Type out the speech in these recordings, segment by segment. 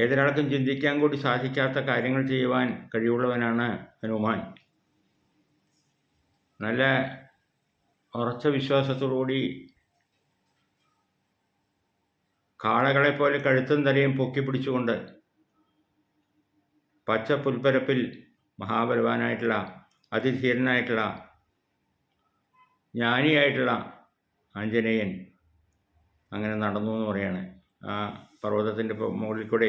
ഏതൊരാൾക്കും ചിന്തിക്കാൻ കൂടി സാധിക്കാത്ത കാര്യങ്ങൾ ചെയ്യുവാൻ കഴിവുള്ളവനാണ് ഹനുമാൻ. നല്ല ഉറച്ച വിശ്വാസത്തോടുകൂടി കാളകളെപ്പോലെ കഴുത്തും തലയും പൊക്കി പിടിച്ചുകൊണ്ട് പച്ച പുൽപ്പരപ്പിൽ മഹാബലവാനായിട്ടുള്ള അതിധീരനായിട്ടുള്ള ജ്ഞാനിയായിട്ടുള്ള ആഞ്ജനേയൻ അങ്ങനെ നടന്നു എന്ന് പറയാണ്. ആ പർവ്വതത്തിൻ്റെ മുകളിൽ കൂടെ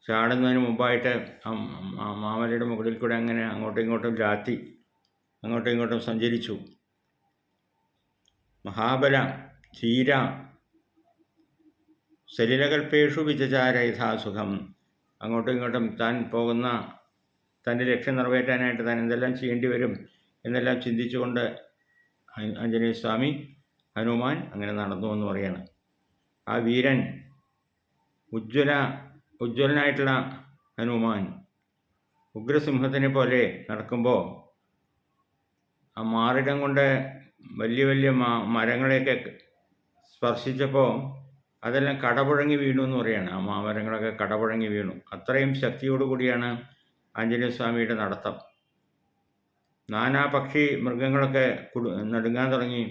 ചാടുന്നതിന് മുമ്പായിട്ട് മാമലയുടെ മുകളിൽ കൂടെ അങ്ങനെ അങ്ങോട്ടും ഇങ്ങോട്ടും ലാത്തി അങ്ങോട്ടും ഇങ്ങോട്ടും സഞ്ചരിച്ചു. മഹാബല ധീര സലിലകൽപ്പേഷു വിചചാര യഥാസുഖം. അങ്ങോട്ടും ഇങ്ങോട്ടും താൻ പോകുന്ന തൻ്റെ ലക്ഷ്യം നിറവേറ്റാനായിട്ട് താൻ എന്തെല്ലാം ചെയ്യേണ്ടി വരും എന്നെല്ലാം ചിന്തിച്ചുകൊണ്ട് ആഞ്ജനേയസ്വാമി ഹനുമാൻ അങ്ങനെ നടന്നു എന്ന് പറയാണ്. ആ വീരൻ ഉജ്ജ്വലനായിട്ടുള്ള ഹനുമാൻ ഉഗ്രസിംഹത്തിനെ പോലെ നടക്കുമ്പോൾ ആ മാറിടം കൊണ്ട് വലിയ വലിയ മരങ്ങളെയൊക്കെ സ്പർശിച്ചപ്പോൾ അതെല്ലാം കടപുഴങ്ങി വീണു എന്ന് പറയുകയാണ്. ആ മാമരങ്ങളൊക്കെ കടപുഴങ്ങി വീണു. അത്രയും ശക്തിയോടുകൂടിയാണ് ആഞ്ജനേയസ്വാമിയുടെ നടത്തം. നാനാ പക്ഷി മൃഗങ്ങളൊക്കെ നടുങ്ങാൻ തുടങ്ങി.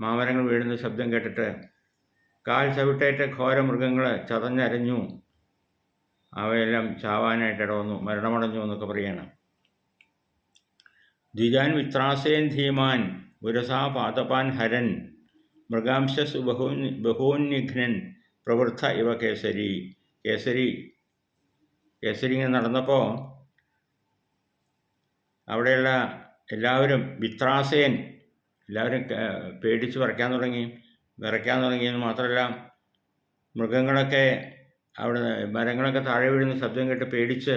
മാമരങ്ങൾ വീഴുന്ന ശബ്ദം കേട്ടിട്ട് കാൽ ചവിട്ടേറ്റ ഘോര മൃഗങ്ങൾ ചതഞ്ഞരഞ്ഞു. അവയെല്ലാം ചാവാനായിട്ട് ഇടവന്നു, മരണമടഞ്ഞു എന്നൊക്കെ പറയുകയാണ്. ദ്വിജാൻ വിത്രാസേൻ ധീമാൻ ഉരസാ പാതപാൻ ഹരൻ മൃഗാംശസ് ബഹൂന്യഘ്നൻ പ്രവൃദ്ധ ഇവ കേസരി. കേസരി ഇങ്ങനെ നടന്നപ്പോൾ അവിടെയുള്ള എല്ലാവരും വിത്രാസേൻ എല്ലാവരും പേടിച്ച് വിറയ്ക്കാൻ തുടങ്ങിയെന്ന് മാത്രമല്ല മൃഗങ്ങളൊക്കെ അവിടെ മരങ്ങളൊക്കെ താഴെ വീഴുന്ന ശബ്ദം കേട്ട് പേടിച്ച്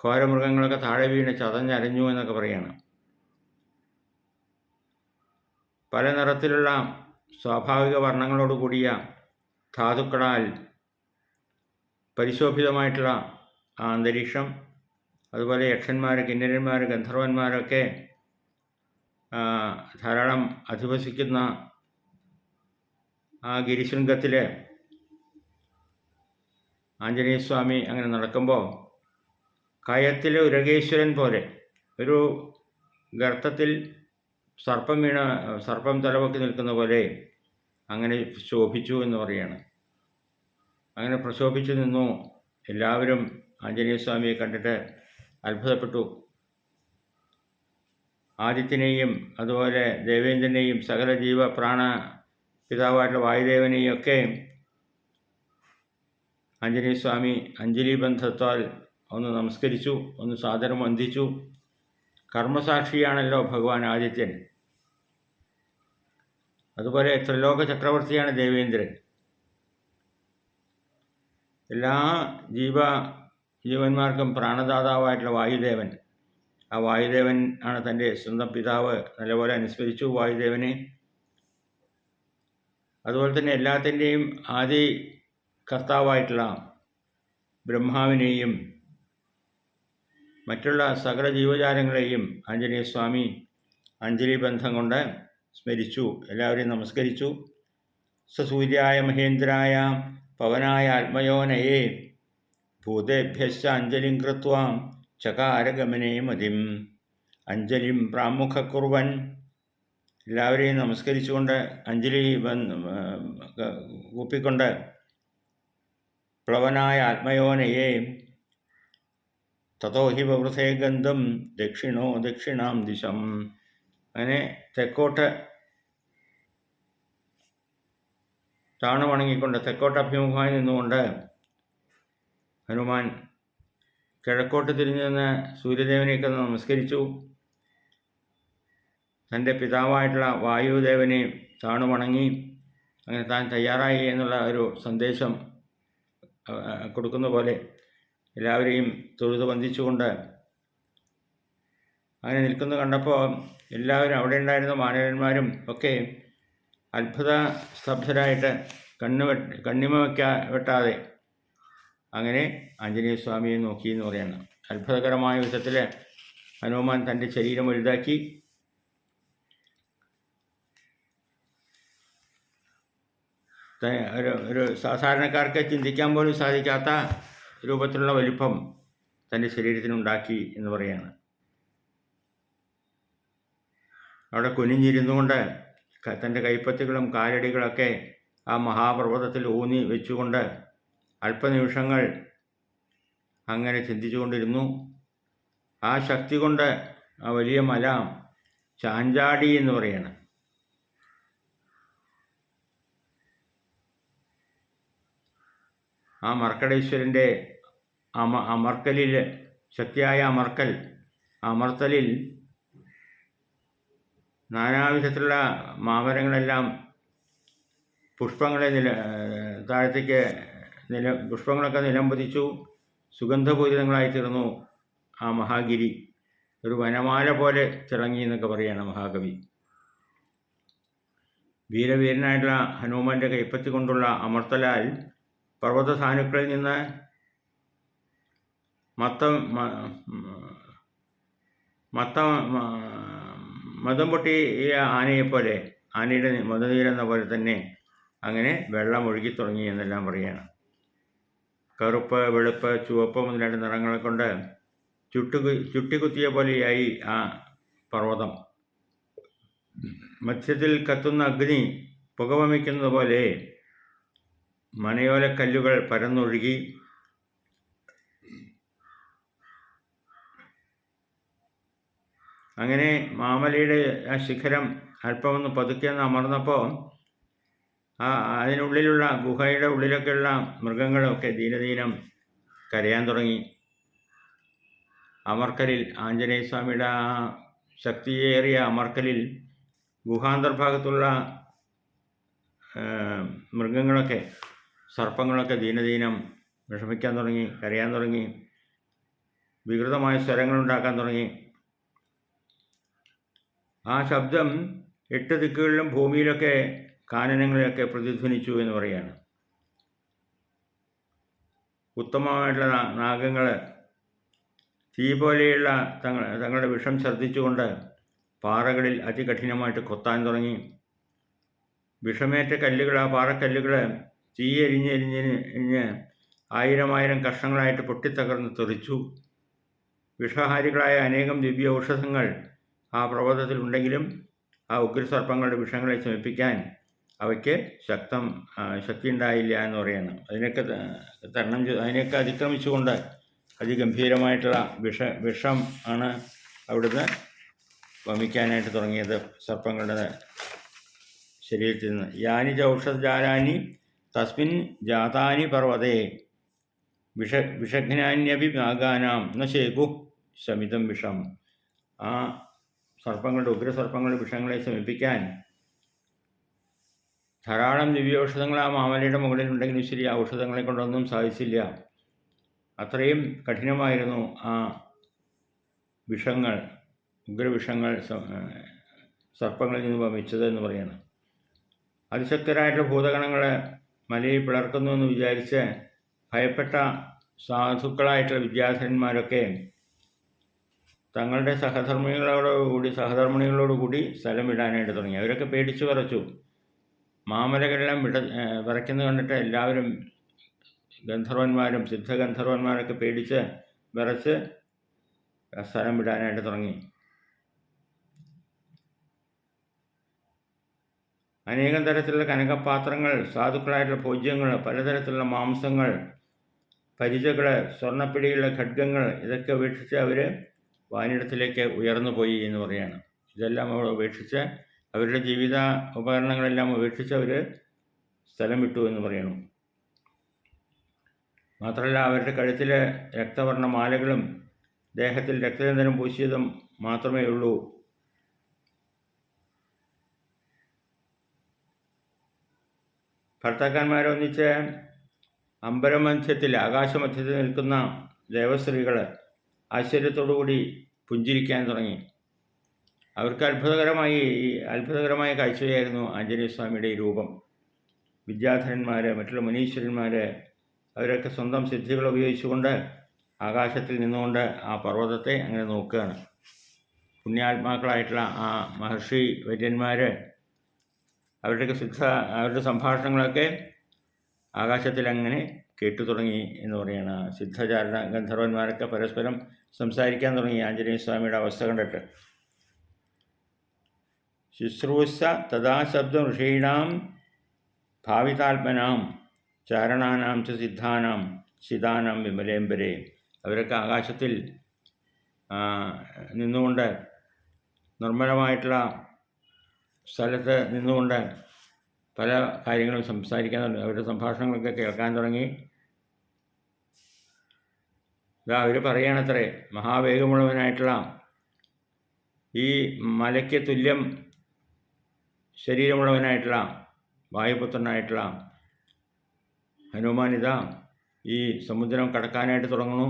ഘോരമൃഗങ്ങളൊക്കെ താഴെ വീണ് ചതഞ്ഞരഞ്ഞു എന്നൊക്കെ പറയുകയാണ്. പല നിറത്തിലുള്ള സ്വാഭാവിക വർണ്ണങ്ങളോട് കൂടിയ ധാതുക്കളാൽ പരിശോഭിതമായിട്ടുള്ള ആ അന്തരീക്ഷം, അതുപോലെ യക്ഷന്മാർ, കിന്നരന്മാർ, ഗന്ധർവന്മാരൊക്കെ ധാരാളം അധിവസിക്കുന്ന ആ ഗിരിശൃംഗത്തിൽ ആഞ്ജനേയസ്വാമി അങ്ങനെ നടക്കുമ്പോൾ കയത്തിലെ ഉരകേശ്വരൻ പോലെ ഒരു ഗർത്തത്തിൽ സർപ്പം തലവൊക്കി നിൽക്കുന്ന പോലെ അങ്ങനെ ശോഭിച്ചു എന്ന് പറയുകയാണ്. അങ്ങനെ പ്രശോഭിച്ചു നിന്നു. എല്ലാവരും ആഞ്ജനേയസ്വാമിയെ കണ്ടിട്ട് അത്ഭുതപ്പെട്ടു. ആദിത്യനെയും അതുപോലെ ദേവേന്ദ്രനെയും സകല ജീവപ്രാണ പിതാവായിട്ടുള്ള വായുദേവനെയും ഒക്കെ ആഞ്ജനേയസ്വാമി അഞ്ജലി ബന്ധത്താൽ ഒന്ന് നമസ്കരിച്ചു, ഒന്ന് സാദരം വന്ദിച്ചു. കർമ്മസാക്ഷിയാണല്ലോ ഭഗവാൻ ആദിത്യൻ. അതുപോലെ ത്രിലോക ചക്രവർത്തിയാണ് ദേവേന്ദ്രൻ. എല്ലാ ജീവന്മാർക്കും പ്രാണദാതാവായിട്ടുള്ള വായുദേവൻ. ആ വായുദേവൻ ആണ് തൻ്റെ സ്വന്തം പിതാവ്. നല്ലപോലെ അനുസ്മരിച്ചു വായുദേവനെ. അതുപോലെ തന്നെ എല്ലാത്തിൻ്റെയും ആദി കർത്താവായിട്ടുള്ള ബ്രഹ്മാവിനെയും മറ്റുള്ള സകല ജീവജാലങ്ങളെയും ആഞ്ജനേയസ്വാമി അഞ്ജലി ബന്ധം കൊണ്ട് സ്മരിച്ചു. എല്ലാവരെയും നമസ്കരിച്ചു. സസൂര്യായ മഹേന്ദ്രായ പവനായ ആത്മയോനയേ ഭൂതേഭ്യശ്ച അഞ്ജലിം കൃത്വാ ചകാരഗമനേ മതിം അഞ്ജലിം പ്രാമുഖക്കുർവൻ. എല്ലാവരെയും നമസ്കരിച്ചുകൊണ്ട് അഞ്ജലി കൂപ്പിക്കൊണ്ട് പ്ലവനായ ആത്മയോനയെ തതോ ഹി വവൃഥേ ഗന്ധം ദക്ഷിണാം ദിശം. അങ്ങനെ തെക്കോട്ട് താണു വണങ്ങിക്കൊണ്ട് തെക്കോട്ട് അഭിമുഖമായി നിന്നുകൊണ്ട് ഹനുമാൻ കിഴക്കോട്ട് തിരിഞ്ഞു നിന്ന് സൂര്യദേവനെയൊക്കെ നമസ്കരിച്ചു. തൻ്റെ പിതാവായിട്ടുള്ള വായുദേവനെ താണു വണങ്ങി. അങ്ങനെ താൻ തയ്യാറായി എന്നുള്ള ഒരു സന്ദേശം കൊടുക്കുന്ന പോലെ എല്ലാവരെയും തൊഴുതു വന്ദിച്ചുകൊണ്ട് അങ്ങനെ നിൽക്കുന്നത് കണ്ടപ്പോൾ എല്ലാവരും അവിടെ ഉണ്ടായിരുന്ന വാനരന്മാരും ഒക്കെ അത്ഭുത സ്തബ്ധരായിട്ട് കണ്ണിമ വെട്ടാതെ അങ്ങനെ ആഞ്ജനേയസ്വാമിയെ നോക്കി എന്ന് പറയണം. അത്ഭുതകരമായ വിധത്തിൽ ഹനുമാൻ തൻ്റെ ശരീരം വലുതാക്കി. ഒരു സാധാരണക്കാർക്ക് ചിന്തിക്കാൻ പോലും സാധിക്കാത്ത രൂപത്തിലുള്ള വലിപ്പം തൻ്റെ ശരീരത്തിനുണ്ടാക്കി എന്ന് പറയുകയാണ്. അവിടെ കുനിഞ്ഞിരുന്നു കൊണ്ട് തൻ്റെ കൈപ്പത്തികളും കാലടികളൊക്കെ ആ മഹാപർവ്വതത്തിൽ ഊന്നി വെച്ചുകൊണ്ട് അല്പനിമിഷങ്ങൾ അങ്ങനെ ചിന്തിച്ചുകൊണ്ടിരുന്നു. ആ ശക്തി കൊണ്ട് ആ വലിയ മല ചാഞ്ചാടി എന്ന് പറയണം. ആ മർക്കടേശ്വരൻ്റെ അമർക്കലിൽ, ശക്തിയായ അമർത്തലിൽ നാനാവിധത്തിലുള്ള മാമരങ്ങളെല്ലാം പുഷ്പങ്ങളൊക്കെ നിലംപതിച്ചു സുഗന്ധപൂരിതങ്ങളായി തീർന്നു. ആ മഹാഗിരി ഒരു വനമാല പോലെ തിളങ്ങി എന്നൊക്കെ പറയുകയാണ് മഹാകവി. വീരനായിട്ടുള്ള ഹനുമാന്റെ കൈപ്പത്തി കൊണ്ടുള്ള അമർത്തലാൽ പർവ്വത സാനുക്കളിൽ നിന്ന് മതം പൊട്ടിയ ആനയെപ്പോലെ, ആനയുടെ മതനീരെന്ന പോലെ തന്നെ അങ്ങനെ വെള്ളം ഒഴുകി തുടങ്ങി എന്നെല്ലാം പറയുകയാണ്. കറുപ്പ്, വെളുപ്പ്, ചുവപ്പ് മുതലായ നിറങ്ങളെ കൊണ്ട് ചുട്ടിക്കുത്തിയ പോലെയായി ആ പർവ്വതം. മധ്യത്തിൽ കത്തുന്ന അഗ്നി പുകവമിക്കുന്നത് പോലെ മനയോലക്കല്ലുകൾ പരന്നൊഴുകി അങ്ങനെ മാമലയുടെ ആ ശിഖരം അല്പമൊന്ന് പതുക്കെ അമർന്നപ്പോൾ അതിനുള്ളിലുള്ള ഗുഹയുടെ ഉള്ളിലൊക്കെയുള്ള മൃഗങ്ങളൊക്കെ ദീനദീനം കരയാൻ തുടങ്ങി. അമർക്കലിൽ, ആഞ്ജനേയസ്വാമിയുടെ ആ ശക്തിയേറിയ അമർക്കലിൽ ഗുഹാന്തർഭാഗത്തുള്ള മൃഗങ്ങളൊക്കെ, സർപ്പങ്ങളൊക്കെ ദീനദീനം വിഷമിക്കാൻ തുടങ്ങി, കരയാൻ തുടങ്ങി, വികൃതമായ സ്വരങ്ങളുണ്ടാക്കാൻ തുടങ്ങി. ആ ശബ്ദം 8 ദിക്കുകളിലും ഭൂമിയിലൊക്കെ കാനനങ്ങളിലൊക്കെ പ്രതിധ്വനിച്ചു എന്ന് പറയുകയാണ്. ഉത്തമമായിട്ടുള്ള നാഗങ്ങൾ തീ പോലെയുള്ള തങ്ങളുടെ വിഷം ഛർദ്ദിച്ചുകൊണ്ട് പാറകളിൽ അതികഠിനമായിട്ട് കൊത്താൻ തുടങ്ങി. വിഷമേറ്റ കല്ലുകൾ, ആ പാറക്കല്ലുകൾ തീയെരിഞ്ഞ് 1000 കഷ്ണങ്ങളായിട്ട് പൊട്ടിത്തകർന്ന് തെറിച്ചു. വിഷഹാരികളായ അനേകം ദിവ്യ ഔഷധങ്ങൾ ആ പർവ്വതത്തിലുണ്ടെങ്കിലും ആ ഉഗ്രസർപ്പങ്ങളുടെ വിഷങ്ങളെ ശമിപ്പിക്കാൻ അവയ്ക്ക് ശക്തി ഉണ്ടായില്ല എന്ന് പറയണം. അതിനെയൊക്കെ അതിക്രമിച്ചുകൊണ്ട് അതിഗംഭീരമായിട്ടുള്ള വിഷം ആണ് അവിടുന്ന് വമിക്കാനായിട്ട് തുടങ്ങിയത് സർപ്പങ്ങളുടെ ശരീരത്തിൽ നിന്ന്. യാനി ഔഷധജാലാനി തസ്മിൻ ജാതാനി പർവ്വതേ വിഷഘ്നാന്യപി നാഗാനാം ന ശേഖു ശമിതം വിഷം. ആ ഉഗ്രസർപ്പങ്ങളുടെ വിഷങ്ങളെ ശമിപ്പിക്കാൻ ധാരാളം ദിവ്യൌഷധങ്ങൾ ആ മാമലയുടെ മുകളിലുണ്ടെങ്കിലും ശരി, ആ ഔഷധങ്ങളെ കൊണ്ടൊന്നും സാധിച്ചില്ല. അത്രയും കഠിനമായിരുന്നു ആ ഉഗ്രവിഷങ്ങൾ സർപ്പങ്ങളിൽ നിന്ന് വമിച്ചത് എന്ന് പറയണം. അതിശക്തരായിട്ടുള്ള ഭൂതഗണങ്ങൾ മലയിൽ പിളർക്കുന്നു എന്ന് വിചാരിച്ച് ഭയപ്പെട്ട സാധുക്കളായിട്ടുള്ള വിദ്യാധരന്മാരൊക്കെ തങ്ങളുടെ സഹധർമ്മിണികളോടുകൂടി സ്ഥലം വിടാനായിട്ട് തുടങ്ങി. അവരൊക്കെ പേടിച്ചു വിറച്ചു. മാമലകളെല്ലാം വിറയ്ക്കുന്നത് കണ്ടിട്ട് എല്ലാവരും ഗന്ധർവന്മാരും സിദ്ധഗന്ധർവന്മാരൊക്കെ പേടിച്ച് വിറച്ച് സ്ഥലം വിടാനായിട്ട് തുടങ്ങി. അനേകം തരത്തിലുള്ള കനകപാത്രങ്ങൾ, സാധുക്കളായിട്ടുള്ള ഭോജ്യങ്ങൾ, പലതരത്തിലുള്ള മാംസങ്ങൾ, പരിചകൾ, സ്വർണ്ണപ്പിടിയുള്ള ഖഡ്ഗങ്ങൾ, ഇതൊക്കെ ഉപേക്ഷിച്ച് അവർ വാനിടത്തിലേക്ക് ഉയർന്നു പോയി എന്ന് പറയുകയാണ്. ഇതെല്ലാം അവർ ഉപേക്ഷിച്ച്, അവരുടെ ജീവിത ഉപകരണങ്ങളെല്ലാം ഉപേക്ഷിച്ച് അവർ സ്ഥലം വിട്ടു എന്ന് പറയണം. മാത്രമല്ല, അവരുടെ കഴുത്തിൽ രക്തവർണ്ണ മാലകളും ദേഹത്തിൽ രക്തചന്ദനം പൂശിയതും മാത്രമേ ഉള്ളൂ. ഭർത്താക്കന്മാരൊന്നിച്ച് അമ്പരമധ്യത്തിൽ, ആകാശമധ്യത്തിൽ നിൽക്കുന്ന ദേവസ്ത്രീകൾ ആശ്ചര്യത്തോടുകൂടി പുഞ്ചിരിക്കാൻ തുടങ്ങി. അവർക്ക് അത്ഭുതകരമായ കാഴ്ചയായിരുന്നു ആഞ്ജനേയസ്വാമിയുടെ ഈ രൂപം. വിദ്യാധരന്മാർ, മറ്റുള്ള മുനീശ്വരന്മാർ അവരൊക്കെ സ്വന്തം സിദ്ധികൾ ഉപയോഗിച്ചുകൊണ്ട് ആകാശത്തിൽ നിന്നുകൊണ്ട് ആ പർവ്വതത്തെ അങ്ങനെ നോക്കുകയാണ്. പുണ്യാത്മാക്കളായിട്ടുള്ള ആ മഹർഷി വര്യന്മാർ അവരുടെ സംഭാഷണങ്ങളൊക്കെ ആകാശത്തിൽ അങ്ങനെ കേട്ടു തുടങ്ങി എന്ന് പറയുകയാണ്. സിദ്ധചാരണ ഗന്ധർവന്മാരൊക്കെ പരസ്പരം സംസാരിക്കാൻ തുടങ്ങി ആഞ്ജനേയ സ്വാമിയുടെ അവസ്ഥ കണ്ടിട്ട്. ശുശ്രൂഷ തഥാ ശബ്ദം ഋഷീണാം ഭാവിതാത്മനാം ചാരണാനാം ച സിദ്ധാനാം ശിതാനാം വിമലേംബരെ. അവരൊക്കെ ആകാശത്തിൽ നിന്നുകൊണ്ട്, നിർമ്മലമായിട്ടുള്ള സ്ഥലത്ത് നിന്നുകൊണ്ട് പല കാര്യങ്ങളും സംസാരിക്കാൻ തുടങ്ങി. അവരുടെ സംഭാഷണങ്ങളൊക്കെ കേൾക്കാൻ തുടങ്ങി. അവർ പറയണത്രേ, മഹാവേഗമുള്ളവനായിട്ടുള്ള ഈ മലയ്ക്ക് തുല്യം ശരീരമുള്ളവനായിട്ടുള്ള വായുപുത്രനായിട്ടുള്ള ഹനുമാൻ ഇതാ ഈ സമുദ്രം കടക്കാനായിട്ട് തുടങ്ങുന്നു.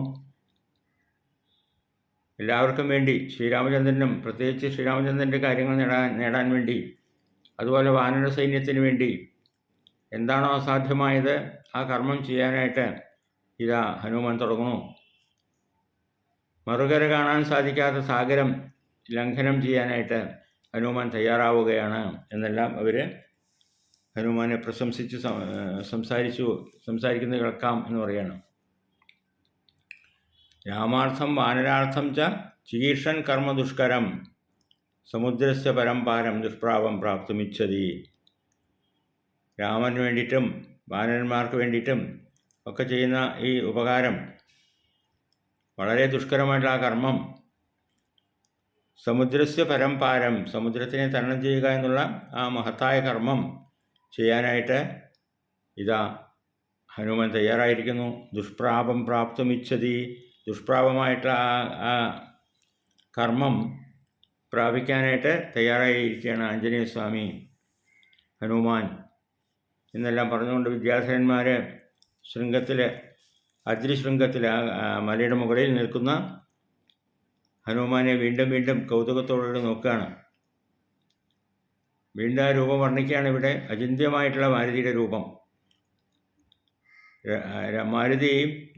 എല്ലാവർക്കും വേണ്ടി, ശ്രീരാമചന്ദ്രനും പ്രത്യേകിച്ച് ശ്രീരാമചന്ദ്രൻ്റെ കാര്യങ്ങൾ നേടാൻ വേണ്ടി, അതുപോലെ വാനര സൈന്യത്തിന് വേണ്ടി എന്താണോ അസാധ്യമായത് ആ കർമ്മം ചെയ്യാനായിട്ട് ഇതാ ഹനുമാൻ തുടങ്ങുന്നു. മറുകര കാണാൻ സാധിക്കാത്ത സാഗരം ലംഘനം ചെയ്യാനായിട്ട് ഹനുമാൻ തയ്യാറാവുകയാണ് എന്നെല്ലാം അവർ ഹനുമാനെ പ്രശംസിച്ച് സംസാരിക്കുന്നത് കേൾക്കാം എന്ന് പറയണം. രാമാർത്ഥം വാനരാർത്ഥം ച ചികീർഷൻ കർമ്മ ദുഷ്കരം സമുദ്രസ്യ പരംപാരം ദുഷ്പ്രാപം പ്രാപ്തുമിച്ഛതി. രാമന് വേണ്ടിയിട്ടും വാനരന്മാർക്ക് വേണ്ടിയിട്ടും ഒക്കെ ചെയ്യുന്ന ഈ ഉപകാരം, വളരെ ദുഷ്കരമായിട്ടുള്ള ആ കർമ്മം, സമുദ്രസ്യ പരംപാരം, സമുദ്രത്തിനെ തരണം ചെയ്യുക എന്നുള്ള ആ മഹത്തായ കർമ്മം ചെയ്യാനായിട്ട് ഇതാ ഹനുമാൻ തയ്യാറായിരിക്കുന്നു. ദുഷ്പ്രാപം പ്രാപ്തുമിച്ഛതി, ദുഷ്പ്രാപമായിട്ടുള്ള ആ കർമ്മം പ്രാപിക്കാനായിട്ട് തയ്യാറായിരിക്കുകയാണ് ആഞ്ജനേയ സ്വാമി ഹനുമാൻ എന്നെല്ലാം പറഞ്ഞുകൊണ്ട് വിദ്യാധരന്മാർ അദ്രിശൃംഗത്തിൽ ആ മലയുടെ മുകളിൽ നിൽക്കുന്ന ഹനുമാനെ വീണ്ടും വീണ്ടും കൗതുകത്തോടുകൂടി നോക്കുകയാണ്. വീണ്ടും ആ രൂപം വർണ്ണിക്കുകയാണ് ഇവിടെ. അചിന്ത്യമായിട്ടുള്ള മാരുതിയുടെ രൂപം. മാരുതി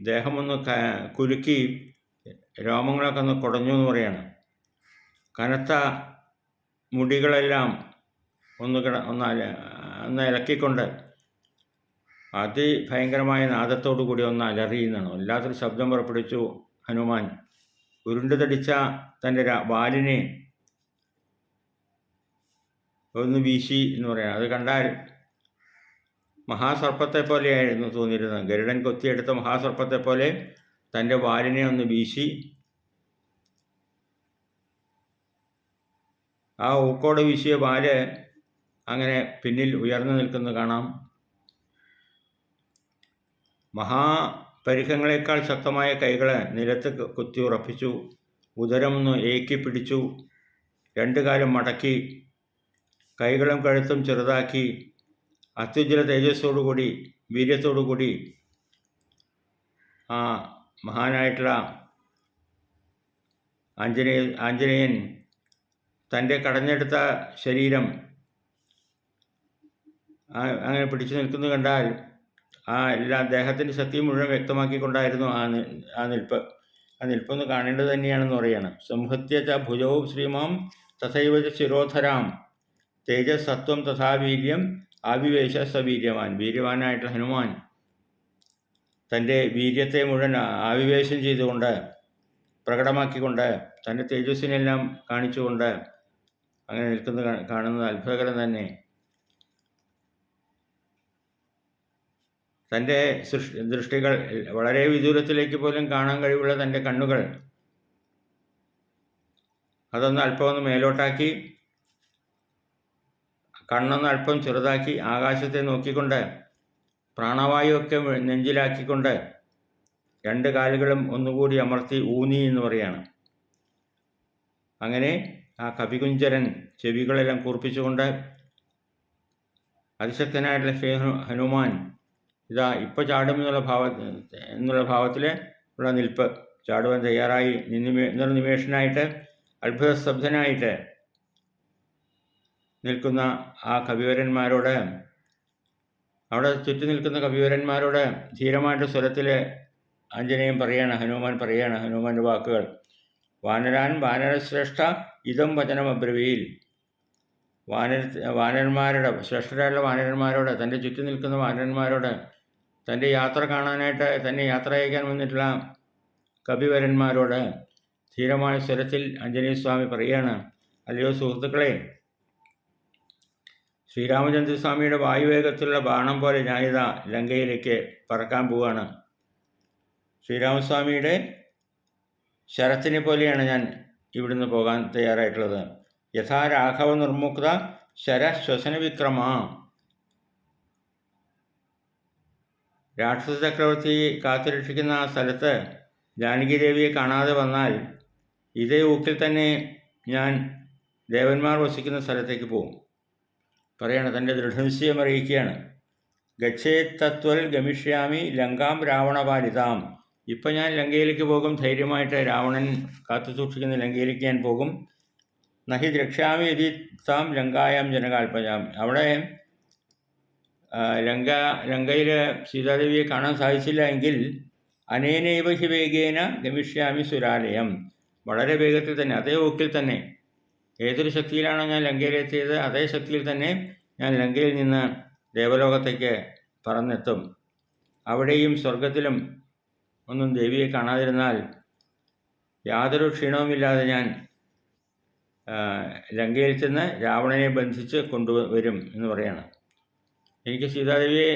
ദേഹമൊന്ന് കുലുക്കി രോമങ്ങളൊക്കെ ഒന്ന് കുടഞ്ഞു എന്ന് കനത്ത മുടികളെല്ലാം ഒന്ന് ഇളക്കിക്കൊണ്ട് അതിഭയങ്കരമായ നാദത്തോടു കൂടി ഒന്ന് അലറിയുന്നതാണ്. വല്ലാത്തൊരു ശബ്ദം പുറപ്പെടുവിച്ചു ഹനുമാൻ. ഉരുണ്ടു തടിച്ച തൻ്റെ വാലിനെ ഒന്ന് വീശി എന്ന് പറയാം. അത് കണ്ടാൽ മഹാസർപ്പത്തെ പോലെയായിരുന്നു തോന്നിയിരുന്നത്. ഗരുഡൻ കൊത്തിയെടുത്ത മഹാസർപ്പത്തെ പോലെ തൻ്റെ വാലിനെ ഒന്ന് വീശി ആ ഊക്കോടെ വീശിയ വാല് അങ്ങനെ പിന്നിൽ ഉയർന്നു നിൽക്കുന്നത് കാണാം. മഹാപരിഖങ്ങളെക്കാൾ ശക്തമായ കൈകൾ നിലത്ത് കുത്തി ഉറപ്പിച്ചു. ഉദരമൊന്ന് ഏക്കി പിടിച്ചു. രണ്ട് കാലും മടക്കി കൈകളും കഴുത്തും ചെറുതാക്കി അത്യുജ്വല തേജസ്സോടുകൂടി വീര്യത്തോടുകൂടി ആ മഹാനായിട്ടുള്ള ആഞ്ജനേയൻ തൻ്റെ കടഞ്ഞെടുത്ത ശരീരം അങ്ങനെ പിടിച്ചു നിൽക്കുന്നത് കണ്ടാൽ ആ എല്ലാ ദേഹത്തിൻ്റെ ശക്തി മുഴുവൻ വ്യക്തമാക്കിക്കൊണ്ടായിരുന്നു ആ നിൽപ്പ്. ആ നിൽപ്പൊന്ന് കാണേണ്ടത് തന്നെയാണെന്ന് പറയുകയാണ്. സംഹത്യ ച ഭുജവും ശ്രീമാം തഥൈവ ശിരോധരാം തേജസ്സത്വം തഥാ വീര്യം ആവിവേശ സവീര്യവാൻ. വീര്യവാനായിട്ടുള്ള ഹനുമാൻ തൻ്റെ വീര്യത്തെ മുഴുവൻ ആവിവേശം ചെയ്തുകൊണ്ട്, പ്രകടമാക്കിക്കൊണ്ട്, തൻ്റെ തേജസ്സിനെല്ലാം കാണിച്ചുകൊണ്ട് അങ്ങനെ കാണുന്നത് അത്ഭുതകരം തന്നെ. തൻ്റെ ദൃഷ്ടികൾ വളരെ വിദൂരത്തിലേക്ക് പോലും കാണാൻ കഴിവുള്ള തൻ്റെ കണ്ണുകൾ അതൊന്ന് അല്പമൊന്ന് മേലോട്ടാക്കി, കണ്ണൊന്ന് അല്പം ചെറുതാക്കി ആകാശത്തെ നോക്കിക്കൊണ്ട് പ്രാണവായുവൊക്കെ നെഞ്ചിലാക്കിക്കൊണ്ട് രണ്ട് കാലുകളും ഒന്നുകൂടി അമർത്തി ഊന്നി എന്ന് പറയാണ്. അങ്ങനെ ആ കപികുഞ്ചരൻ ചെവികളെല്ലാം കൂർപ്പിച്ചുകൊണ്ട് അതിശക്തനായിട്ടുള്ള ശ്രീ ഹനുമാൻ ഇതാ ഇപ്പോൾ ചാടും എന്നുള്ള ഭാവത്തിൽ ഉള്ള നിൽപ്പ്, ചാടുവാൻ തയ്യാറായി നിർനിമേഷനായിട്ട് അത്ഭുതസ്തബ്ധനായിട്ട് നിൽക്കുന്ന ആ കവിവരന്മാരോട്, അവിടെ ചുറ്റി നിൽക്കുന്ന കവിവരന്മാരോട് ധീരമായിട്ട് സ്വരത്തിൽ ഹനുമാൻ പറയാണ് ഹനുമാൻ്റെ വാക്കുകൾ. വാനരശ്രേഷ്ഠ ഇതം വചനം അബ്രവീൽ. വാനരന്മാരുടെ ശ്രേഷ്ഠരായുള്ള വാനരന്മാരോട്, തൻ്റെ ചുറ്റി നിൽക്കുന്ന വാനരന്മാരോട് തൻ്റെ യാത്ര കാണാനായിട്ട് തന്നെ യാത്ര അയക്കാൻ വന്നിട്ടുള്ള കപിവരന്മാരോട് ധീരമായ സ്വരത്തിൽ ആഞ്ജനേയസ്വാമി പറയുകയാണ്, അല്ലയോ സുഹൃത്തുക്കളെ, ശ്രീരാമചന്ദ്രസ്വാമിയുടെ വായുവേഗത്തിലുള്ള ബാണം പോലെ ഞാനിതാ ലങ്കയിലേക്ക് പറക്കാൻ പോവുകയാണ്. ശ്രീരാമസ്വാമിയുടെ ശരത്തിനെ പോലെയാണ് ഞാൻ ഇവിടുന്ന് പോകാൻ തയ്യാറായിട്ടുള്ളത്. യഥാ രാഘവ നിർമുക്ത ശരശ്വസന വിക്രമ. രാക്ഷസ ചക്രവർത്തി കാത്തുരക്ഷിക്കുന്ന ആ സ്ഥലത്ത് ജാനകി ദേവിയെ കാണാതെ വന്നാൽ ഇതേ ഊക്കിൽ തന്നെ ഞാൻ ദേവന്മാർ വസിക്കുന്ന സ്ഥലത്തേക്ക് പോകും. പറയാണ്, തൻ്റെ ദൃഢനിശ്ചയം അറിയിക്കുകയാണ്. ഗച്ഛേ തത്വൽ ഗമിഷ്യാമി ലങ്കാം രാവണപാലിതാം. ഇപ്പം ഞാൻ ലങ്കയിലേക്ക് പോകും. ധൈര്യമായിട്ട് രാവണൻ കാത്തു സൂക്ഷിക്കുന്ന ലങ്കയിലേക്ക് ഞാൻ പോകും. നഹി ദ്രക്ഷ്യാമി യതി താം ലങ്കായാം ജനകാൽപജാം. അവിടെ ലങ്കയിൽ സീതാദേവിയെ കാണാൻ സാധിച്ചില്ല എങ്കിൽ അനേനൈവ ഹി വേഗേന ഗമിഷ്യാമി സുരാലയം. വളരെ വേഗത്തിൽ തന്നെ, അതേ ഊക്കിൽ തന്നെ, ഏതൊരു ശക്തിയിലാണോ ഞാൻ ലങ്കയിലെത്തിയത് അതേ ശക്തിയിൽ തന്നെ ഞാൻ ലങ്കയിൽ നിന്ന് ദേവലോകത്തേക്ക് പറന്നെത്തും. അവിടെയും സ്വർഗത്തിലും ഒന്നും ദേവിയെ കാണാതിരുന്നാൽ യാതൊരു ക്ഷീണവുമില്ലാതെ ഞാൻ ലങ്കയിൽ ചെന്ന് രാവണനെ ബന്ധിച്ച് കൊണ്ടുവരും എന്ന് പറയാണ്. എനിക്ക് സീതാദേവിയെ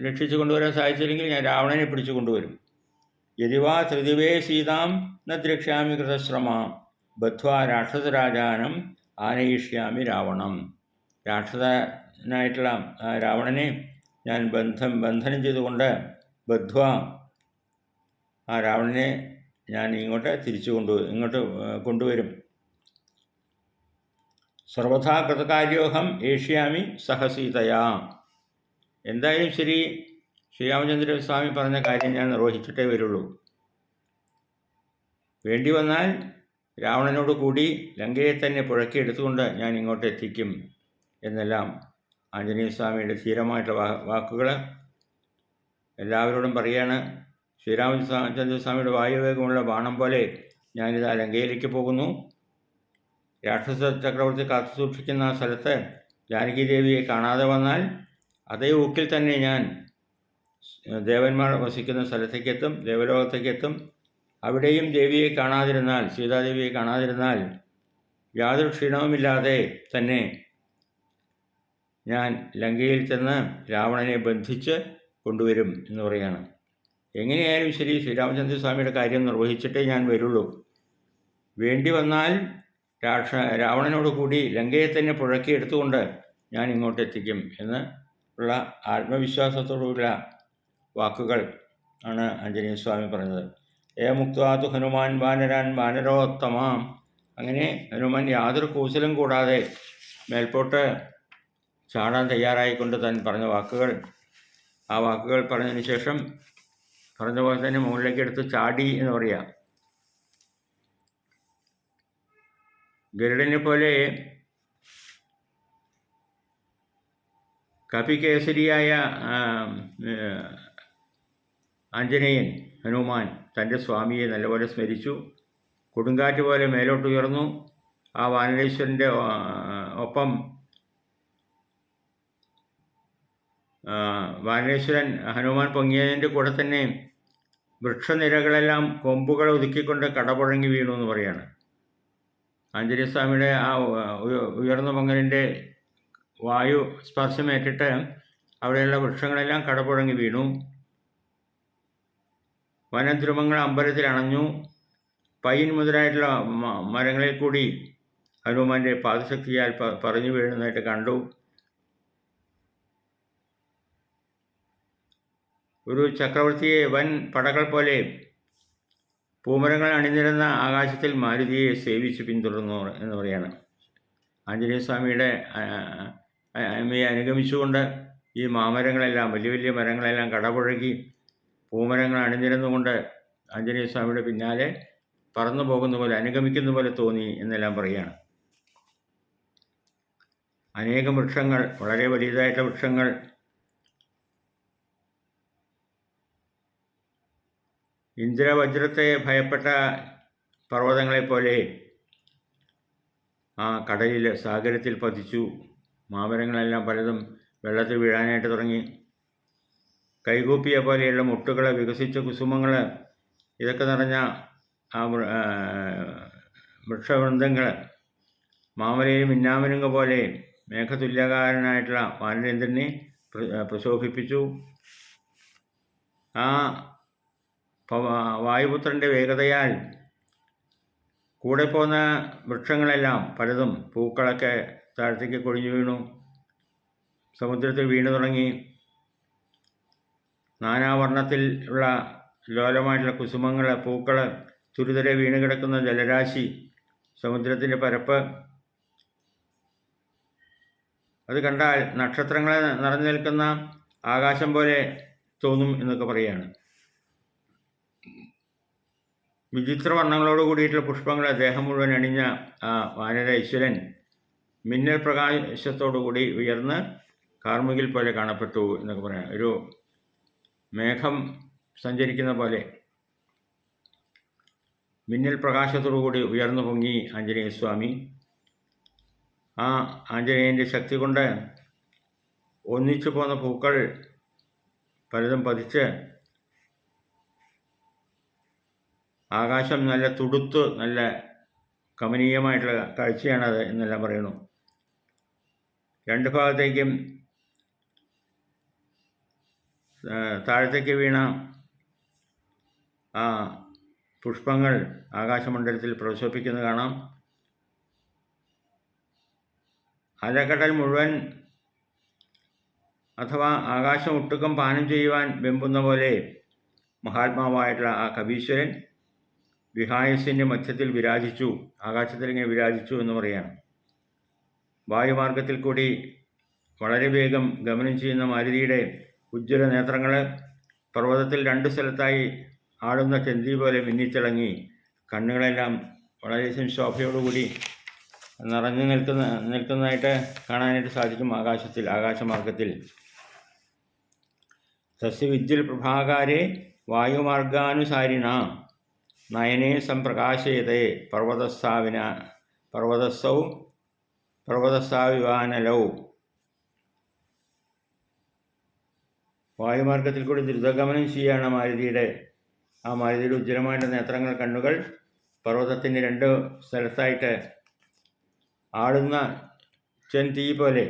രക്ഷിച്ചു കൊണ്ടുവരാൻ സാധിച്ചില്ലെങ്കിൽ ഞാൻ രാവണനെ പിടിച്ചു കൊണ്ടുവരും. യതിവാ ത്രിദിവേ സീതാം ന ദ്രക്ഷ്യാമി കൃതശ്രമാം ബദ്ധ്വാ രാക്ഷസരാജാനം ആനയിഷ്യാമി രാവണം. രാക്ഷസനായിട്ടുള്ള രാവണനെ ഞാൻ ബന്ധനം ചെയ്തുകൊണ്ട് ബദ്ധ്വാ ആ രാവണനെ ഞാൻ ഇങ്ങോട്ട് കൊണ്ടുവരും. സർവഥാ കൃതകാര്യോഹം ഏഷ്യാമി സഹസീതയാ. എന്തായാലും ശരി, ശ്രീരാമചന്ദ്രസ്വാമി പറഞ്ഞ കാര്യം ഞാൻ നിർവഹിച്ചിട്ടേ വരുള്ളൂ. വേണ്ടി വന്നാൽ രാവണനോട് കൂടി ലങ്കയെ തന്നെ പുഴക്കിയെടുത്തുകൊണ്ട് ഞാൻ ഇങ്ങോട്ട് എത്തിക്കും എന്നെല്ലാം ആഞ്ജനേയസ്വാമിയുടെ ധീരമായിട്ടുള്ള വാക്കുകൾ എല്ലാവരോടും പറയുകയാണ്. ശ്രീരാമചന്ദ്രസ്വാമിയുടെ വായുവേഗമുള്ള ബാണം പോലെ ഞാനിതാ ലങ്കയിലേക്ക് പോകുന്നു. രാക്ഷസ ചക്രവർത്തി കാത്തു സൂക്ഷിക്കുന്ന ആ സ്ഥലത്ത് ജാനകി ദേവിയെ കാണാതെ വന്നാൽ അതേ ഊക്കിൽ തന്നെ ഞാൻ ദേവന്മാർ വസിക്കുന്ന സ്ഥലത്തേക്കെത്തും, ദേവലോകത്തേക്കെത്തും. അവിടെയും ദേവിയെ കാണാതിരുന്നാൽ, സീതാദേവിയെ കാണാതിരുന്നാൽ യാതൊരു ക്ഷീണവുമില്ലാതെ തന്നെ ഞാൻ ലങ്കയിൽ ചെന്ന് രാവണനെ ബന്ധിച്ച് കൊണ്ടുവരും എന്ന് പറയുകയാണ്. എങ്ങനെയായാലും ശരി, ശ്രീരാമചന്ദ്രസ്വാമിയുടെ കാര്യം നിർവഹിച്ചിട്ടേ ഞാൻ വരുള്ളൂ. വേണ്ടി വന്നാൽ രാവണനോട് കൂടി ലങ്കയെ തന്നെ പുഴക്കി എടുത്തുകൊണ്ട് ഞാൻ ഇങ്ങോട്ട് എത്തിക്കും എന്ന് ഉള്ള ആത്മവിശ്വാസത്തോടുള്ള വാക്കുകൾ ആണ് ആഞ്ജനേയസ്വാമി പറഞ്ഞത്. ഏമുക്താതു ഹനുമാൻ വാനരാൻ വാനരോത്തമാം. അങ്ങനെ ഹനുമാൻ യാതൊരു കൂസലും കൂടാതെ മേൽപോട്ട് ചാടാൻ തയ്യാറായിക്കൊണ്ട് താൻ പറഞ്ഞ വാക്കുകൾ, ആ വാക്കുകൾ പറഞ്ഞതിന് ശേഷം പറഞ്ഞ പോലെ തന്നെ മുകളിലേക്ക് എടുത്ത് ചാടി എന്ന് പറയാം. ഗരുഡനെ പോലെ കപികേസരിയായ ആഞ്ജനേയൻ ഹനുമാൻ തൻ്റെ സ്വാമിയെ നല്ലപോലെ സ്മരിച്ചു. കൊടുങ്കാറ്റ് പോലെ മേലോട്ടുയർന്നു. ആ വാനരേശ്വരൻ്റെ ഒപ്പം വാനരേശ്വരൻ ഹനുമാൻ പൊങ്ങിയതിൻ്റെ കൂടെ തന്നെ വൃക്ഷനിരകളെല്ലാം കൊമ്പുകൾ ഒതുക്കിക്കൊണ്ട് കടപുഴങ്ങി വീണു എന്ന് പറയാണ്. ആഞ്ജനേയസ്വാമിയുടെ ആ ഉയർന്നു പൊങ്ങലിൻ്റെ വായു സ്പർശമേറ്റിട്ട് അവിടെയുള്ള വൃക്ഷങ്ങളെല്ലാം കടപുഴങ്ങി വീണു. വനദ്രുമങ്ങൾ അമ്പലത്തിൽ അണഞ്ഞു. പൈൻ മുതലായിട്ടുള്ള മരങ്ങളിൽ കൂടി ഹനുമാൻ്റെ പാദശക്തിയാൽ പറഞ്ഞു വീഴുന്നതായിട്ട് കണ്ടു. ഒരു ചക്രവർത്തിയെ വൻ പടകൾ പോലെ പൂമരങ്ങൾ അണിനിരന്ന ആകാശത്തിൽ മാരുതിയെ സേവിച്ച് പിന്തുടർന്നു എന്ന് പറയാണ്. ആഞ്ജനേയസ്വാമിയുടെ അമ്മയെ അനുഗമിച്ചുകൊണ്ട് ഈ മാമരങ്ങളെല്ലാം, വലിയ വലിയ മരങ്ങളെല്ലാം കടപുഴകി പൂമരങ്ങൾ അണിനിരന്നുകൊണ്ട് ആഞ്ജനേയസ്വാമിയുടെ പിന്നാലെ പറന്നു പോകുന്ന പോലെ, അനുഗമിക്കുന്ന പോലെ തോന്നി എന്നെല്ലാം പറയുകയാണ്. അനേകം വൃക്ഷങ്ങൾ, വളരെ വലിയതായിട്ടുള്ള വൃക്ഷങ്ങൾ ഇന്ദ്രവജ്രത്തെ ഭയപ്പെട്ട പർവ്വതങ്ങളെപ്പോലെ ആ കടലിൽ, സാഗരത്തിൽ പതിച്ചു. മാമരങ്ങളെല്ലാം പലതും വെള്ളത്തിൽ വീഴാനായിട്ട് തുടങ്ങി. കൈകൂപ്പിയ പോലെയുള്ള മുട്ടുകൾ, വികസിച്ച കുസുമങ്ങൾ, ഇതൊക്കെ നിറഞ്ഞ ആ വൃക്ഷവൃന്ദങ്ങൾ മാമലയും മിന്നാമിനുങ്ങ പോലെ മേഘതുല്യകാരനായിട്ടുള്ള വാനരേന്ദ്രനെ പ്രശോഭിപ്പിച്ചു. ആ വായുപുത്രൻ്റെ വേഗതയാൽ കൂടെ പോന്ന വൃക്ഷങ്ങളെല്ലാം പലതും പൂക്കളൊക്കെ താഴത്തേക്ക് കൊഴിഞ്ഞു വീണു, സമുദ്രത്തിൽ വീണു തുടങ്ങി. നാനാവർണ്ണത്തിൽ ഉള്ള ലോലമായിട്ടുള്ള കുസുമങ്ങൾ, പൂക്കൾ, തുരുതരെ വീണ് കിടക്കുന്ന ജലരാശി, സമുദ്രത്തിൻ്റെ പരപ്പ്, അത് കണ്ടാൽ നക്ഷത്രങ്ങളെ നിറഞ്ഞു നിൽക്കുന്ന ആകാശം പോലെ തോന്നും എന്നൊക്കെ പറയുകയാണ്. വിചിത്ര വർണ്ണങ്ങളോട് കൂടിയിട്ടുള്ള പുഷ്പങ്ങൾ ദേഹം മുഴുവൻ അണിഞ്ഞ ആ വാനര ഈശ്വരൻ മിന്നൽ പ്രകാശത്തോടുകൂടി ഉയർന്ന് കാർമുകിൽ പോലെ കാണപ്പെട്ടു എന്നൊക്കെ പറയാം. ഒരു മേഘം സഞ്ചരിക്കുന്ന പോലെ മിന്നൽ പ്രകാശത്തോടുകൂടി ഉയർന്നു പൊങ്ങി ആഞ്ജനേയസ്വാമി. ആ ആഞ്ജനേയൻ്റെ ശക്തി കൊണ്ട് ഒന്നിച്ചു പോന്ന പൂക്കൾ പലതും പതിച്ച് ആകാശം നല്ല തുടുത്ത് നല്ല കമനീയമായിട്ടുള്ള കാഴ്ചയാണത് എന്നെല്ലാം പറയുന്നു. രണ്ട് ഭാഗത്തേക്കും താഴത്തേക്ക് വീണ ആ പുഷ്പങ്ങൾ ആകാശമണ്ഡലത്തിൽ പ്രശോഭിക്കുന്നത് കാണാം. അലകടൽ മുഴുവൻ അഥവാ ആകാശം ഒട്ടുക്കം പാനം ചെയ്യുവാൻ വെമ്പുന്ന പോലെ മഹാത്മാവായിട്ടുള്ള ആ കവീശ്വരൻ വിഹായസിൻ്റെ മധ്യത്തിൽ വിരാജിച്ചു, ആകാശത്തിൽ ഇങ്ങനെ വിരാജിച്ചു എന്ന് പറയുകയാണ്. വായുമാർഗത്തിൽ കൂടി വളരെ വേഗം ഗമനം ചെയ്യുന്ന മാരുതിയുടെ ഉജ്ജ്വല നേത്രങ്ങൾ പർവ്വതത്തിൽ രണ്ട് സ്ഥലത്തായി ആടുന്ന ചെന്തി പോലെ മിന്നിത്തിളങ്ങി, കണ്ണുകളെല്ലാം വളരെയധികം ശോഭയോടുകൂടി നിറഞ്ഞു നിൽക്കുന്നതായിട്ട് കാണാനായിട്ട് സാധിക്കും ആകാശമാർഗത്തിൽ. സസ്യവിദ്യുൽ പ്രഭാകാരെ വായുമാർഗാനുസാരിണ നയനേ സംപ്രകാശയതേ പർവ്വതസ്ഥാവിവാനലൗ. വായുമാർഗത്തിൽ കൂടി ദ്രുതഗമനം ചെയ്യുകയാണ് മാരുതിയുടെ ഉജ്ജ്വലമായിട്ട് നേത്രങ്ങൾ, കണ്ണുകൾ പർവ്വതത്തിൻ്റെ രണ്ട് സ്ഥലത്തായിട്ട് ആടുന്ന ചെന്തീ പോലെ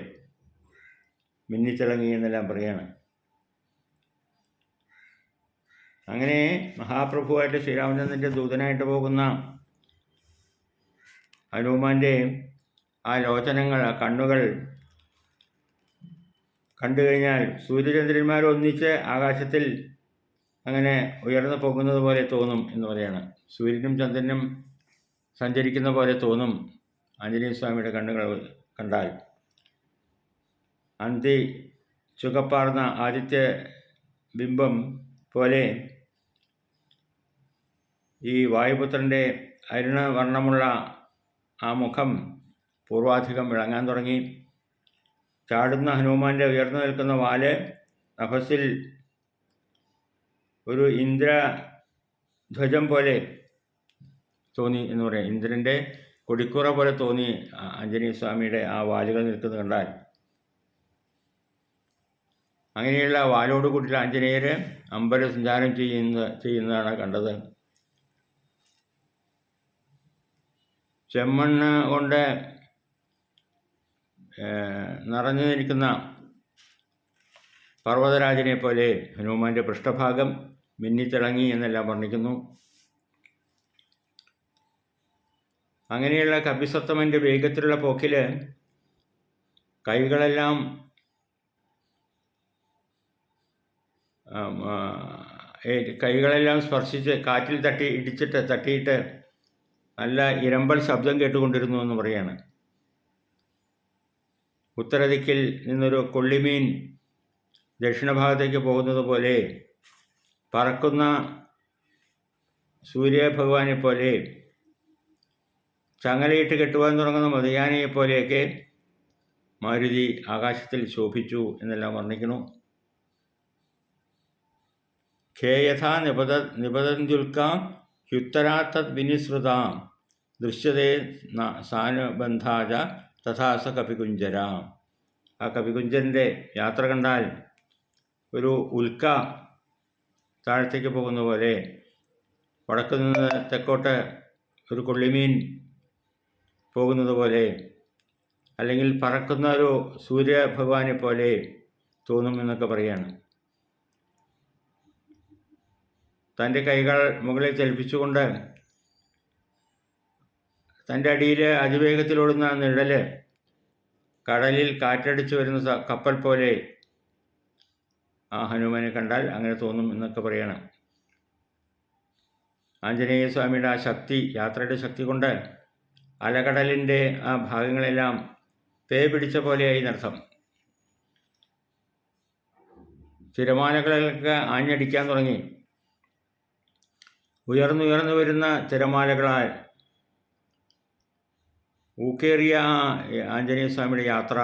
മിന്നിത്തിളങ്ങി എന്നെല്ലാം പറയാണ്. അങ്ങനെ മഹാപ്രഭുവായിട്ട് ശ്രീരാമചന്ദ്രൻ്റെ ദൂതനായിട്ട് പോകുന്ന ഹനുമാൻ്റെ ആ ലോചനങ്ങൾ, ആ കണ്ണുകൾ കണ്ടു കഴിഞ്ഞാൽ സൂര്യചന്ദ്രന്മാർ ഒന്നിച്ച് ആകാശത്തിൽ അങ്ങനെ ഉയർന്നു പോകുന്നത് പോലെ തോന്നും എന്ന് പറയാണ്. സൂര്യനും ചന്ദ്രനും സഞ്ചരിക്കുന്ന പോലെ തോന്നും ആഞ്ജനേയസ്വാമിയുടെ കണ്ണുകൾ കണ്ടാൽ. അന്തി ചുകപ്പാർന്ന ആദിത്യ ബിംബം പോലെ ഈ വായുപുത്രൻ്റെ അരുണവർണ്ണമുള്ള ആ മുഖം പൂർവാധികം വിളങ്ങാൻ തുടങ്ങി. ചാടുന്ന ഹനുമാൻ്റെ ഉയർന്നു നിൽക്കുന്ന വാല് നഭസിൽ ഒരു ഇന്ദ്രധ്വജം പോലെ തോന്നി എന്ന് പറയാം. ഇന്ദ്രൻ്റെ കൊടിക്കുറ പോലെ തോന്നി ആഞ്ജനേയസ്വാമിയുടെ ആ വാലുകൾ നിൽക്കുന്നത് കണ്ടാൽ. അങ്ങനെയുള്ള വാലോട് കൂടിയുള്ള ആഞ്ജനേയർ അമ്പല സഞ്ചാരം ചെയ്യുന്നതാണ് കണ്ടത്. ചെമ്മണ്ണ് കൊണ്ട് നിറഞ്ഞു നിൽക്കുന്ന പർവ്വതരാജനെ പോലെ ഹനുമാൻ്റെ പൃഷ്ഠഭാഗം മിന്നിത്തിളങ്ങി എന്നെല്ലാം വർണ്ണിക്കുന്നു. അങ്ങനെയുള്ള കപിസത്തമൻ്റെ വേഗത്തിലുള്ള പോക്കിൽ കൈകളെല്ലാം സ്പർശിച്ച് കാറ്റിൽ തട്ടിയിട്ട് നല്ല ഇരമ്പൽ ശബ്ദം കേട്ടുകൊണ്ടിരുന്നു എന്ന് പറയാണ്. ഉത്തരദിക്കിൽ നിന്നൊരു കൊള്ളിമീൻ ദക്ഷിണഭാഗത്തേക്ക് പോകുന്നത് പോലെ, പറക്കുന്ന സൂര്യഭഗവാനെ പോലെ, ചങ്ങലയിട്ട് കെട്ടുവാൻ തുടങ്ങുന്ന മതിയാനയെപ്പോലെയൊക്കെ മാരുതി ആകാശത്തിൽ ശോഭിച്ചു എന്നെല്ലാം വർണ്ണിക്കുന്നു. ഖേയഥാ നിപതന്തുൽക്കാം ഹ്യുത്തരാത്തത് വിനിസൃതാം ദൃശ്യതേ സാനുബന്ധാച തഥാസ കപികുഞ്ചര. ആ കപികുഞ്ചരൻ്റെ യാത്ര കണ്ടാൽ ഒരു ഉൽക്ക താഴത്തേക്ക് പോകുന്ന പോലെ, വടക്കു നിന്ന് തെക്കോട്ട് ഒരു കൊള്ളിമീൻ പോകുന്നത് പോലെ, അല്ലെങ്കിൽ പറക്കുന്ന ഒരു സൂര്യഭഗവാനെ പോലെ തോന്നും എന്നൊക്കെ പറയാണ്. തൻ്റെ കൈകൾ മുകളിൽ ചലിപ്പിച്ചുകൊണ്ട് തൻ്റെ അടിയിൽ അതിവേഗത്തിലോടുന്ന നിഴൽ കടലിൽ കാറ്റടിച്ചു വരുന്ന കപ്പൽ പോലെ ആ ഹനുമാനെ കണ്ടാൽ അങ്ങനെ തോന്നും എന്നൊക്കെ പറയണം. ആഞ്ജനേയ സ്വാമിയുടെ ആ ശക്തി, യാത്രയുടെ ശക്തി കൊണ്ട് അലകടലിൻ്റെ ആ ഭാഗങ്ങളെല്ലാം പേ പിടിച്ച പോലെയായി നടത്തം. തിരമാലകളൊക്കെ ആഞ്ഞടിക്കാൻ തുടങ്ങി. ഉയർന്നുയർന്നു വരുന്ന തിരമാലകളാൽ ഊക്കേറിയ ആഞ്ജനേയ സ്വാമിയുടെ യാത്ര,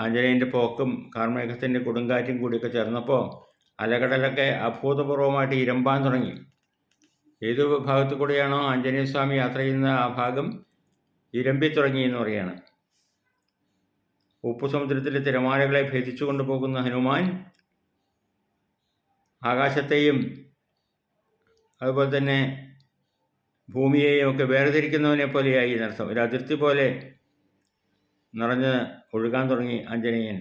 ആഞ്ജനേയൻ്റെ പോക്കും കാർമേഘത്തിൻ്റെ കൊടുങ്കാറ്റും കൂടിയൊക്കെ ചേർന്നപ്പോൾ അലകടലൊക്കെ അഭൂതപൂർവമായിട്ട് ഇരമ്പാൻ തുടങ്ങി. ഏത് ഭാഗത്തു കൂടെയാണോ ആഞ്ജനേയ സ്വാമി യാത്ര ചെയ്യുന്ന ആ ഭാഗം ഇരമ്പി തുടങ്ങി എന്ന് പറയുകയാണ്. ഉപ്പുസമുദ്രത്തിലെ തിരമാലകളെ ഭേദിച്ചു കൊണ്ടുപോകുന്ന ഹനുമാൻ ആകാശത്തെയും അതുപോലെ തന്നെ ഭൂമിയെയും ഒക്കെ വേർതിരിക്കുന്നവനെ പോലെയായി എന്നർത്ഥം. ഒരു അതിർത്തി പോലെ നിറഞ്ഞ് ഒഴുകാൻ തുടങ്ങി ആഞ്ജനേയൻ.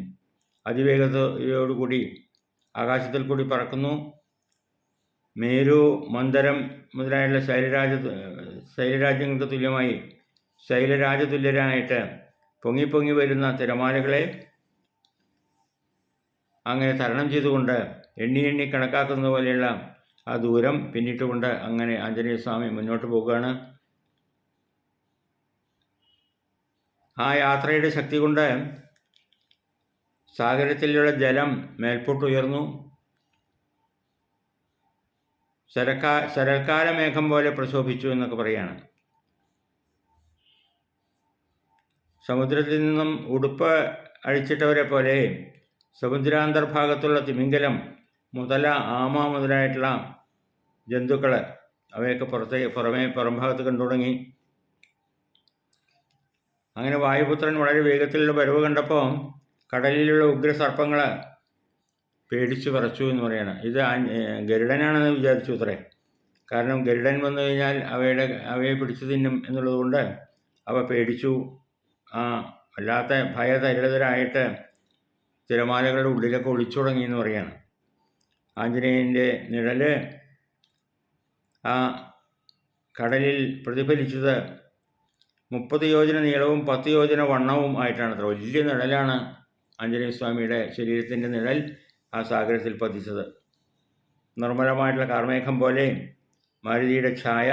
അതിവേഗതയോടുകൂടി ആകാശത്തിൽ കൂടി പറക്കുന്നു. മേരു, മന്ദരം മുതലായുള്ള ശൈലരാജ്യങ്ങൾക്ക് തുല്യമായി ശൈലരാജതുല്യരായിട്ട് പൊങ്ങി വരുന്ന തിരമാലകളെ അങ്ങനെ തരണം ചെയ്തുകൊണ്ട് എണ്ണി കണക്കാക്കുന്ന പോലെയുള്ള ആ ദൂരം പിന്നിട്ടുകൊണ്ട് അങ്ങനെ ആഞ്ജനേയ സ്വാമി മുന്നോട്ട് പോവുകയാണ്. ആ യാത്രയുടെ ശക്തി കൊണ്ട് സാഗരത്തിലുള്ള ജലം മേൽപോട്ടുയർന്നു. ശരൽക്കാല മേഘം പോലെ പ്രശോഭിച്ചു എന്നൊക്കെ പറയുകയാണ്. സമുദ്രത്തിൽ നിന്നും ഉടുപ്പ് അഴിച്ചിട്ടവരെ പോലെ സമുദ്രാന്തർഭാഗത്തുള്ള തിമിംഗലം, മുതല, ആമ മുതലായിട്ടുള്ള ജന്തുക്കൾ അവയൊക്കെ പുറംഭാഗത്ത് കണ്ടു തുടങ്ങി. അങ്ങനെ വായുപുത്രൻ വളരെ വേഗത്തിലുള്ള വരവ് കണ്ടപ്പോൾ കടലിലുള്ള ഉഗ്രസർപ്പങ്ങൾ പേടിച്ചു വിറച്ചു എന്ന് പറയണം. ഇത് ഗരുഡനാണെന്ന് വിചാരിച്ചു അത്രേ. കാരണം ഗരുഡൻ വന്നു കഴിഞ്ഞാൽ അവയെ പിടിച്ചു തിന്നും എന്നുള്ളതുകൊണ്ട് അവ പേടിച്ചു. വല്ലാത്ത ഭയതരിതരായിട്ട് തിരമാലകളുടെ ഉള്ളിലൊക്കെ ഒളിച്ചു തുടങ്ങി എന്ന് പറയാണ്. ആഞ്ജനേയൻ്റെ നിഴൽ ആ കടലിൽ പ്രതിഫലിച്ചത് 30 യോജന നീളവും 10 യോജന വണ്ണവും ആയിട്ടാണ്. അത്ര വലിയ നിഴലാണ് ആഞ്ജനേയ സ്വാമിയുടെ ശരീരത്തിൻ്റെ നിഴൽ ആ സാഗരത്തിൽ പതിച്ചത്. നിർമ്മലമായിട്ടുള്ള കാർമേഘം പോലെ മാരുതിയുടെ ഛായ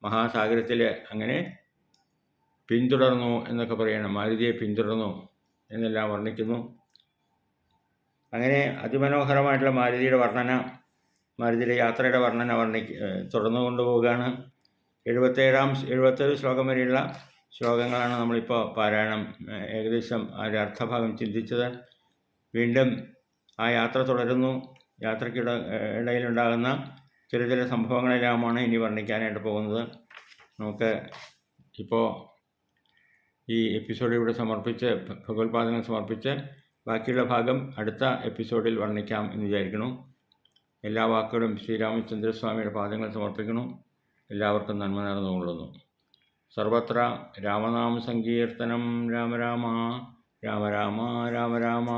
മഹാസാഗരത്തിൽ അങ്ങനെ പിന്തുടർന്നു എന്നൊക്കെ പറയണം. മാരുതിയെ പിന്തുടർന്നു എന്നെല്ലാം വർണ്ണിക്കുന്നു. അങ്ങനെ അതിമനോഹരമായിട്ടുള്ള മാരുതിയുടെ വർണ്ണന, മാരുതിയുടെ യാത്രയുടെ വർണ്ണന തുടർന്നു കൊണ്ടുപോവുകയാണ്. 77 ശ്ലോകം വരെയുള്ള ശ്ലോകങ്ങളാണ് നമ്മളിപ്പോൾ പാരായണം ഏകദേശം അതിൻ്റെ അർത്ഥഭാഗം ചിന്തിച്ചത്. വീണ്ടും ആ യാത്ര തുടരുന്നു. ഇടയിലുണ്ടാകുന്ന ചില സംഭവങ്ങളെല്ലാമാണ് ഇനി വർണ്ണിക്കാനായിട്ട് പോകുന്നത്. നമുക്ക് ഇപ്പോൾ ഈ എപ്പിസോഡ് ഇവിടെ സമർപ്പിച്ച് ഭഗവത്പാദങ്ങൾ സമർപ്പിച്ച് ബാക്കിയുള്ള ഭാഗം അടുത്ത എപ്പിസോഡിൽ വർണ്ണിക്കാം എന്ന് വിചാരിക്കുന്നു. എല്ലാ വാക്കുകളും ശ്രീരാമചന്ദ്രസ്വാമിയുടെ പാദങ്ങൾ സമർപ്പിക്കുന്നു. എല്ലാവർക്കും നന്മ നേർന്നുകൊള്ളുന്നു. സർവത്ര രാമനാമ സങ്കീർത്തനം. രാമ രാമ രാമ രാമ രാമ രാമ.